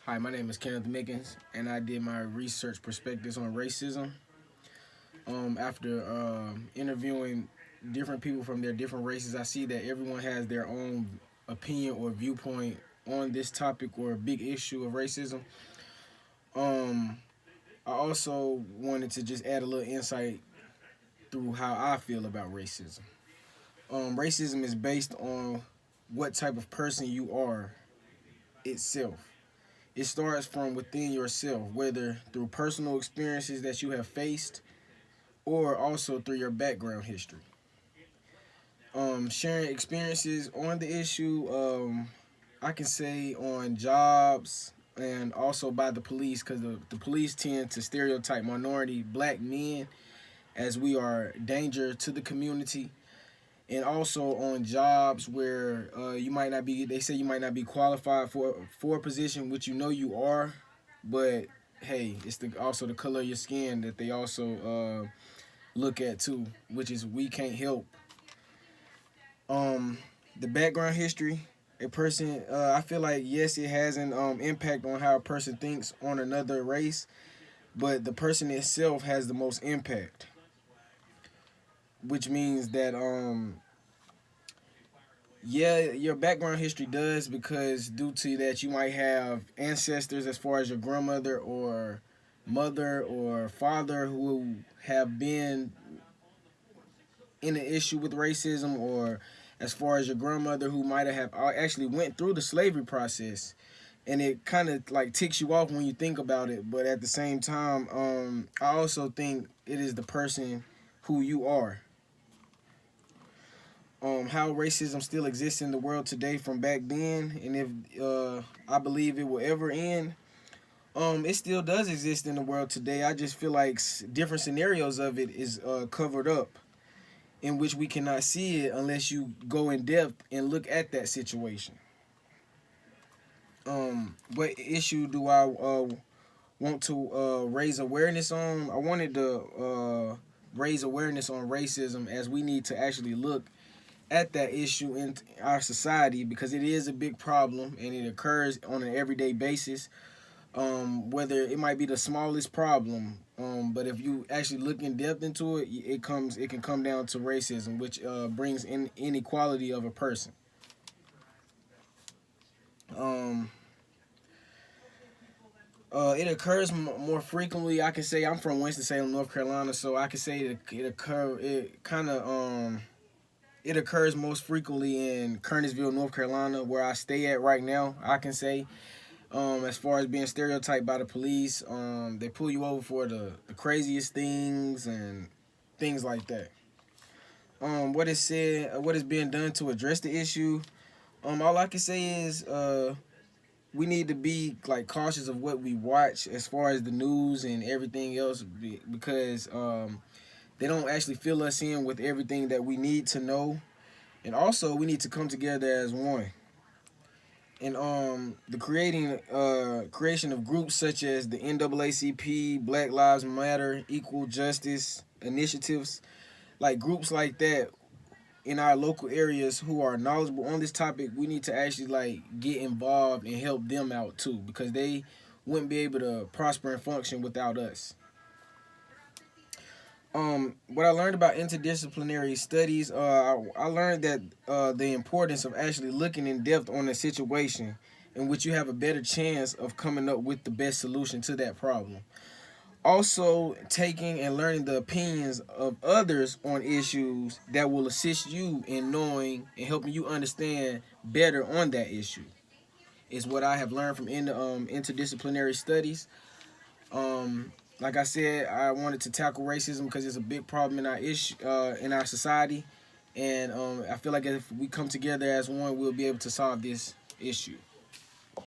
Hi, my name is Kenneth Mickens, and I did my research perspectives on racism. After interviewing different people from their different races, I see that everyone has their own opinion or viewpoint on this topic or big issue of racism. Um, I also wanted to just add a little insight through how I feel about racism. Racism is based on what type of person you are itself. It starts from within yourself, whether through personal experiences that you have faced or also through your background history. Sharing experiences on the issue, I can say on jobs and also by the police, because the police tend to stereotype minority black men as we are danger to the community, and also on jobs where you might not be, they say you might not be qualified for a position, which you know you are, but hey, it's also the color of your skin that they also look at too, which is we can't help. um the background history, a person, I feel like yes, it has an impact on how a person thinks on another race, but the person itself has the most impact, which means that yeah, your background history does, because due to that you might have ancestors as far as your grandmother or mother or father who have been in an issue with racism, or as far as your grandmother who might have actually went through the slavery process, and it kind of like ticks you off when you think about it. But at the same time, I also think it is the person who you are. How racism still exists in the world today from back then, and if I believe it will ever end. It still does exist in the world today. I just feel like different scenarios of it is covered up, in which we cannot see it unless you go in depth and look at that situation. What issue do I want to raise awareness on? I wanted to raise awareness on racism, as we need to actually look at that issue in our society, because it is a big problem and it occurs on an everyday basis. Whether it might be the smallest problem, but if you actually look in depth into it, it can come down to racism, which brings in inequality of a person. Um, it occurs more frequently. I can say I'm from Winston-Salem, North Carolina, so I can say it occurs most frequently in Kernersville, North Carolina, where I stay at right now. I can say, as far as being stereotyped by the police, they pull you over for the craziest things and things like that. What is said, what is being done to address the issue? All I can say is, we need to be like cautious of what we watch as far as the news and everything else, because they don't actually fill us in with everything that we need to know, and also we need to come together as one. And the creation of groups such as the NAACP, Black Lives Matter, Equal Justice initiatives, like groups like that in our local areas who are knowledgeable on this topic, we need to actually like get involved and help them out too, because they wouldn't be able to prosper and function without us. What I learned about interdisciplinary studies, I learned that the importance of actually looking in depth on a situation in which you have a better chance of coming up with the best solution to that problem. Also, taking and learning the opinions of others on issues that will assist you in knowing and helping you understand better on that issue is what I have learned from interdisciplinary studies. Like I said, I wanted to tackle racism because it's a big problem in our in our society, and I feel like if we come together as one, we'll be able to solve this issue.